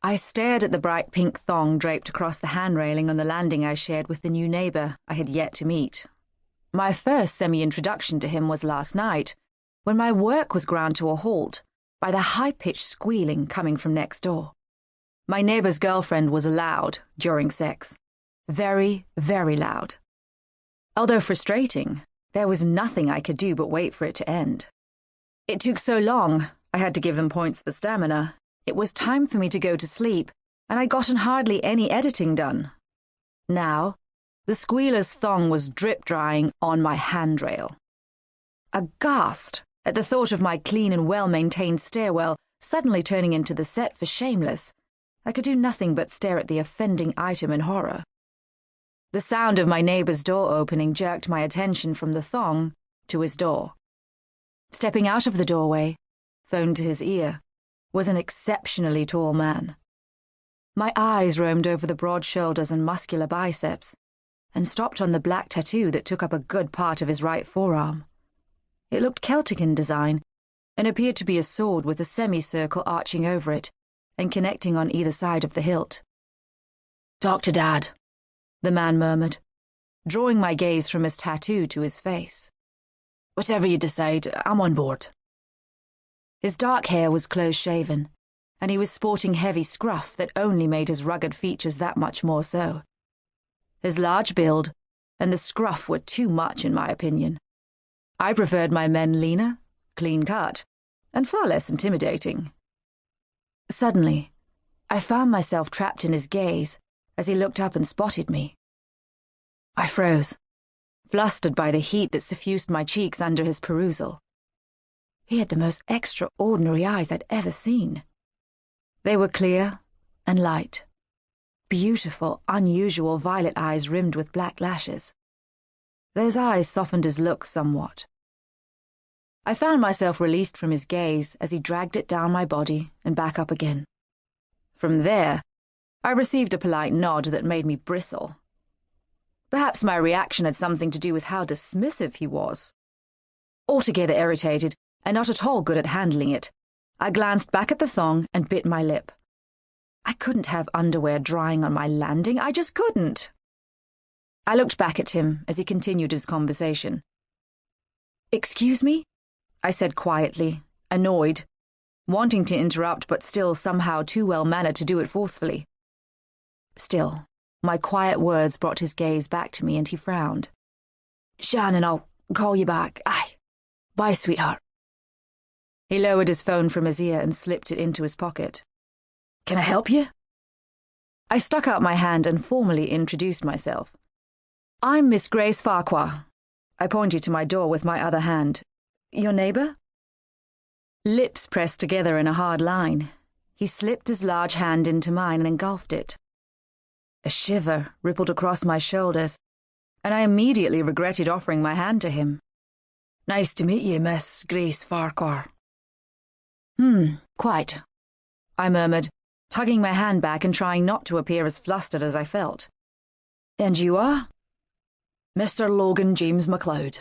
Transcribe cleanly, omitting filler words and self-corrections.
I stared at the bright pink thong draped across the hand railing on the landing I shared with the new neighbour I had yet to meet. My first semi-introduction to him was last night, when my work was ground to a halt by the high-pitched squealing coming from next door. My neighbour's girlfriend was loud during sex. Very, very loud. Although frustrating, there was nothing I could do but wait for it to end. It took so long, I had to give them points for stamina. It was time for me to go to sleep, and I'd gotten hardly any editing done. Now, the squealer's thong was drip-drying on my handrail. Aghast at the thought of my clean and well-maintained stairwell suddenly turning into the set for Shameless, I could do nothing but stare at the offending item in horror. The sound of my neighbour's door opening jerked my attention from the thong to his door. Stepping out of the doorway, phone to his ear, was an exceptionally tall man. My eyes roamed over the broad shoulders and muscular biceps, and stopped on the black tattoo that took up a good part of his right forearm. It looked Celtic in design, and appeared to be a sword with a semicircle arching over it, and connecting on either side of the hilt. "Talk to Dad," the man murmured, drawing my gaze from his tattoo to his face. "Whatever you decide, I'm on board." His dark hair was close-shaven, and he was sporting heavy scruff that only made his rugged features that much more so. His large build and the scruff were too much, in my opinion. I preferred my men leaner, clean-cut, and far less intimidating. Suddenly, I found myself trapped in his gaze as he looked up and spotted me. I froze, flustered by the heat that suffused my cheeks under his perusal. He had the most extraordinary eyes I'd ever seen. They were clear and light. Beautiful, unusual violet eyes rimmed with black lashes. Those eyes softened his look somewhat. I found myself released from his gaze as he dragged it down my body and back up again. From there, I received a polite nod that made me bristle. Perhaps my reaction had something to do with how dismissive he was. Altogether irritated, and not at all good at handling it, I glanced back at the thong and bit my lip. I couldn't have underwear drying on my landing, I just couldn't. I looked back at him as he continued his conversation. "Excuse me?" I said quietly, annoyed, wanting to interrupt but still somehow too well-mannered to do it forcefully. Still, my quiet words brought his gaze back to me and he frowned. "Shannon, I'll call you back. Aye. Bye, sweetheart." He lowered his phone from his ear and slipped it into his pocket. "Can I help you?" I stuck out my hand and formally introduced myself. "I'm Miss Grace Farquhar." I pointed to my door with my other hand. "Your neighbour?" Lips pressed together in a hard line. He slipped his large hand into mine and engulfed it. A shiver rippled across my shoulders, and I immediately regretted offering my hand to him. "Nice to meet you, Miss Grace Farquhar." Quite," I murmured, tugging my hand back and trying not to appear as flustered as I felt. "And you are?" "Mr. Logan James MacLeod,